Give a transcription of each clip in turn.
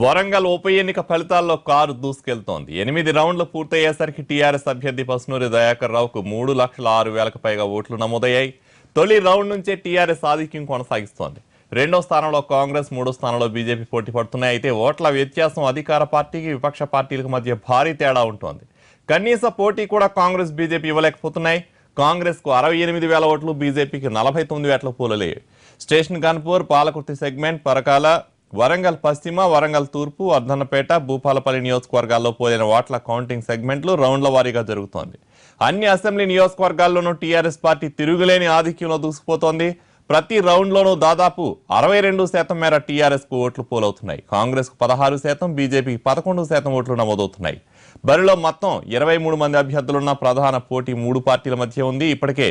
వరంగల్ ఉప ఎన్నిక ఫలితాల్లో కారు దూసుకెళ్తోంది. 8 రౌండ్లు పూర్తయ్యేసరికి టీఆర్ఎస్ అభ్యర్థి పసునూరి దయాకర్ రావుకు 3,06,000కు పైగా ఓట్లు నమోదయ్యాయి. తొలి రౌండ్ నుంచే టీఆర్ఎస్ ఆధిక్యం కొనసాగిస్తోంది. రెండో స్థానంలో కాంగ్రెస్, మూడో స్థానంలో బీజేపీ పోటీ పడుతున్నాయి. అయితే ఓట్ల వ్యత్యాసం అధికార పార్టీకి, విపక్ష పార్టీలకు మధ్య భారీ తేడా ఉంటోంది. కనీస పోటీ కూడా కాంగ్రెస్, బీజేపీ ఇవ్వలేకపోతున్నాయి. కాంగ్రెస్ కు 68,000 ఓట్లు, బీజేపీకి 49,000 పోలయ్యాయి. స్టేషన్ గన్పూర్, పాలకుర్తి సెగ్మెంట్, పరకాల, వరంగల్ పశ్చిమ, వరంగల్ తూర్పు, అర్ధన్నపేట, భూపాలపల్లి నియోజకవర్గాల్లో పోలిన ఓట్ల కౌంటింగ్ సెగ్మెంట్లు రౌండ్ల వారీగా జరుగుతోంది. అన్ని అసెంబ్లీ నియోజకవర్గాల్లోనూ టీఆర్ఎస్ పార్టీ తిరుగులేని ఆధిక్యంలో దూసుకుపోతోంది. ప్రతి రౌండ్లోనూ దాదాపు 62% మేర టీఆర్ఎస్ కు ఓట్లు పోలవుతున్నాయి. కాంగ్రెస్ కు 16%, బీజేపీకి 11% ఓట్లు నమోదవుతున్నాయి. బరిలో మొత్తం 23 మంది అభ్యర్థులున్న ప్రధాన పోటీ 3 పార్టీల మధ్య ఉంది. ఇప్పటికే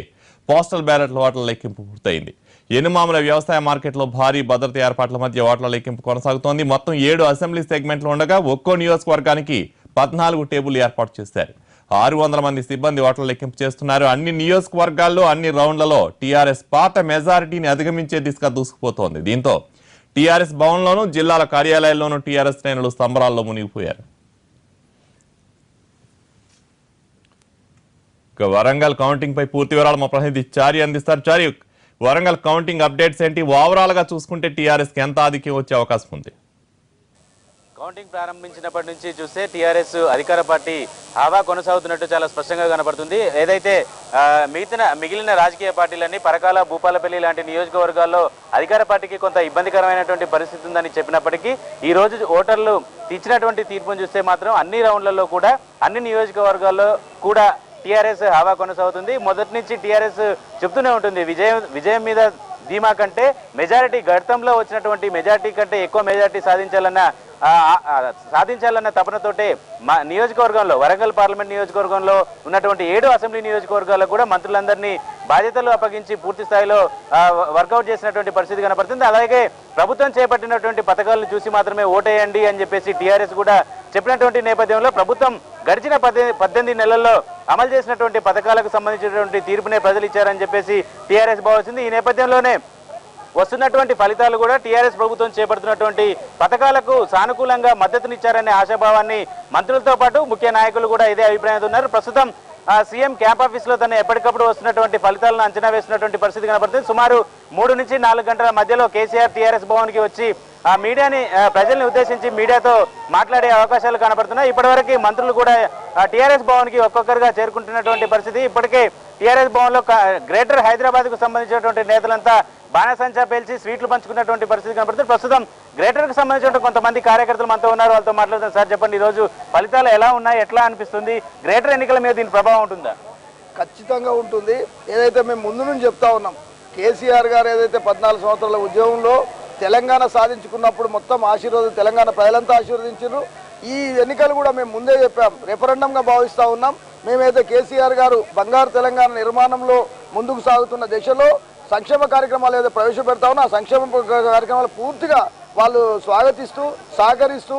పోస్టల్ బ్యాలెట్ల ఓట్ల లెక్కింపు పూర్తయింది. ఎనుమాముల వ్యవసాయ మార్కెట్లో భారీ భద్రత ఏర్పాట్ల మధ్య ఓట్ల లెక్కింపు కొనసాగుతోంది. మొత్తం 7 అసెంబ్లీ సెగ్మెంట్లు ఉండగా ఒక్కో నియోజకవర్గానికి 14 టేబుల్ ఏర్పాటు చేశారు. 600 మంది సిబ్బంది ఓట్ల లెక్కింపు చేస్తున్నారు. అన్ని నియోజకవర్గాల్లో, అన్ని రౌండ్లలో టీఆర్ఎస్ పాత మెజారిటీని అధిగమించే దిశగా దూసుకుపోతోంది. దీంతో టీఆర్ఎస్ భవన్లోనూ, జిల్లాల కార్యాలయాల్లోనూ టీఆర్ఎస్ శ్రేణులు సంబరాల్లో మునిగిపోయారు. వరంగల్ కౌంటింగ్ పై పూర్తి వివరాలు మా ప్రతినిధి చారి అందిస్తారు. చారి, వరంగల్ కౌంటింగ్ అప్డేట్స్ ఏంటి? ఓవరాల్ గా చూసుకుంటే టీఆర్ఎస్ కి ఎంత ఆధిక్యం వచ్చే అవకాశం ఉంది? కౌంటింగ్ ప్రారంభించినప్పటి నుంచి చూస్తే టీఆర్ఎస్ అధికార పార్టీ హవా కొనసాగుతున్నట్టు చాలా స్పష్టంగా కనబడుతుంది. ఏదైతే మిగిలిన రాజకీయ పార్టీలన్నీ పరకాల, భూపాలపల్లి లాంటి నియోజకవర్గాల్లో అధికార పార్టీకి కొంత ఇబ్బందికరమైనటువంటి పరిస్థితి ఉందని చెప్పినప్పటికీ ఈ రోజు ఓటర్లు ఇచ్చినటువంటి తీర్పును చూస్తే మాత్రం అన్ని రౌండ్లలో కూడా, అన్ని నియోజకవర్గాల్లో కూడా టీఆర్ఎస్ హవా కొనసాగుతుంది. మొదటి నుంచి టీఆర్ఎస్ చెప్తూనే ఉంటుంది, విజయం మీద ధీమా కంటే మెజారిటీ, గతంలో వచ్చినటువంటి మెజారిటీ కంటే ఎక్కువ మెజారిటీ సాధించాలన్న తపనతోటే నియోజకవర్గంలో, వరంగల్ పార్లమెంట్ నియోజకవర్గంలో ఉన్నటువంటి 7 అసెంబ్లీ నియోజకవర్గాల్లో కూడా మంత్రులందరినీ బాధ్యతలు అప్పగించి పూర్తి స్థాయిలో వర్కౌట్ చేసినటువంటి పరిస్థితి కనపడుతుంది. అలాగే ప్రభుత్వం చేపట్టినటువంటి పథకాలను చూసి మాత్రమే ఓటేయండి అని చెప్పేసి టీఆర్ఎస్ కూడా చెప్పినటువంటి నేపథ్యంలో ప్రభుత్వం గడిచిన 18 నెలల్లో అమలు చేసినటువంటి పథకాలకు సంబంధించినటువంటి తీర్పునే ప్రజలు ఇచ్చారని చెప్పేసి టీఆర్ఎస్ భావిస్తుంది. ఈ నేపథ్యంలోనే వస్తున్నటువంటి ఫలితాలు కూడా టీఆర్ఎస్ ప్రభుత్వం చేపడుతున్నటువంటి పథకాలకు సానుకూలంగా మద్దతునిచ్చారనే ఆశాభావాన్ని మంత్రులతో పాటు ముఖ్య నాయకులు కూడా ఇదే అభిప్రాయంతో ఉన్నారు. ప్రస్తుతం సీఎం క్యాంప్ ఆఫీస్లో తన ఎప్పటికప్పుడు వస్తున్నటువంటి ఫలితాలను అంచనా వేస్తున్నటువంటి పరిస్థితి కనబడుతుంది. సుమారు 3 నుంచి 4 గంటల మధ్యలో కేసీఆర్ టీఆర్ఎస్ భవన్కి వచ్చి ప్రజల్ని ఉద్దేశించి మీడియాతో మాట్లాడే అవకాశాలు కనబడుతున్నాయి. ఇప్పటివరకు మంత్రులు కూడా టీఆర్ఎస్ భవన్కి ఒక్కొక్కరుగా చేరుకుంటున్నటువంటి పరిస్థితి. ఇప్పటికే టీఆర్ఎస్ భవన్లో గ్రేటర్ హైదరాబాద్కు సంబంధించినటువంటి నేతలంతా బాణసంచా పేల్చి స్వీట్లు పంచుకున్నటువంటి పరిస్థితి కనబడుతుంది. ప్రస్తుతం గ్రేటర్కు సంబంధించిన కొంతమంది కార్యకర్తలు మనతో ఉన్నారు, వాళ్ళతో మాట్లాడుతున్నారు. సార్ చెప్పండి, ఈరోజు ఫలితాలు ఎలా ఉన్నాయి, ఎట్లా అనిపిస్తుంది? గ్రేటర్ ఎన్నికల మీద దీని ప్రభావం ఉంటుందా? ఖచ్చితంగా ఉంటుంది. ఏదైతే మేము ముందు నుంచి చెప్తా ఉన్నాం, కేసీఆర్ గారు ఏదైతే 14 సంవత్సరాల ఉద్యమంలో తెలంగాణ సాధించుకున్నప్పుడు మొత్తం తెలంగాణ ప్రజలంతా ఆశీర్వదించారు. ఈ ఎన్నికలు కూడా మేము ముందే చెప్పాం, రెఫరెండంగా భావిస్తూ ఉన్నాం. మేమైతే కేసీఆర్ గారు బంగారు తెలంగాణ నిర్మాణంలో ముందుకు సాగుతున్న దిశలో సంక్షేమ కార్యక్రమాలు ఏదో ప్రవేశపెడతా ఉన్నా, ఆ సంక్షేమ కార్యక్రమాలు పూర్తిగా వాళ్ళు స్వాగతిస్తూ, సహకరిస్తూ,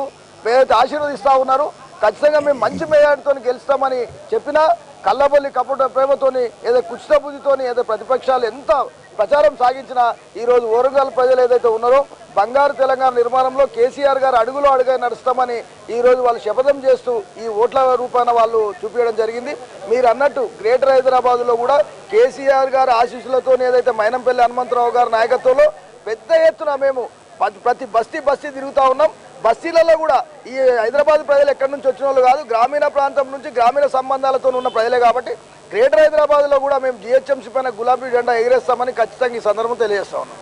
ఏదైతే ఆశీర్వదిస్తూ ఉన్నారు. ఖచ్చితంగా మేము మంచి మెజార్టీతో గెలుస్తామని చెప్పినా, కళ్ళబొల్లి కపట ప్రేమతోని, ఏదో కుచిత బుద్ధితోని, ఏదో ప్రతిపక్షాలు ఎంత ప్రచారం సాగించినా ఈరోజు వరంగల్ ప్రజలు ఏదైతే ఉన్నారో బంగారు తెలంగాణ నిర్మాణంలో కేసీఆర్ గారు అడుగులో అడుగుగా నడుస్తామని ఈరోజు వాళ్ళు శపథం చేస్తూ ఈ ఓట్ల రూపాన వాళ్ళు చూపించడం జరిగింది. మీరు అన్నట్టు గ్రేటర్ హైదరాబాద్లో కూడా కేసీఆర్ గారి ఆశీస్సులతో ఏదైతే మైనంపల్లి హనుమంతరావు గారి నాయకత్వంలో పెద్ద ఎత్తున మేము ప్రతి బస్తీ తిరుగుతూ ఉన్నాం. బస్తీలలో కూడా ఈ హైదరాబాద్ ప్రజలు ఎక్కడి నుంచి వచ్చిన వాళ్ళు కాదు, గ్రామీణ ప్రాంతం నుంచి, గ్రామీణ సంబంధాలతో ఉన్న ప్రజలే కాబట్టి గ్రేటర్ హైదరాబాద్లో కూడా మేము జిహెచ్ఎంసీ పైన గులాబీ జెండా ఎగిరేస్తామని ఖచ్చితంగా ఈ సందర్భం తెలియజేస్తా ఉన్నాం.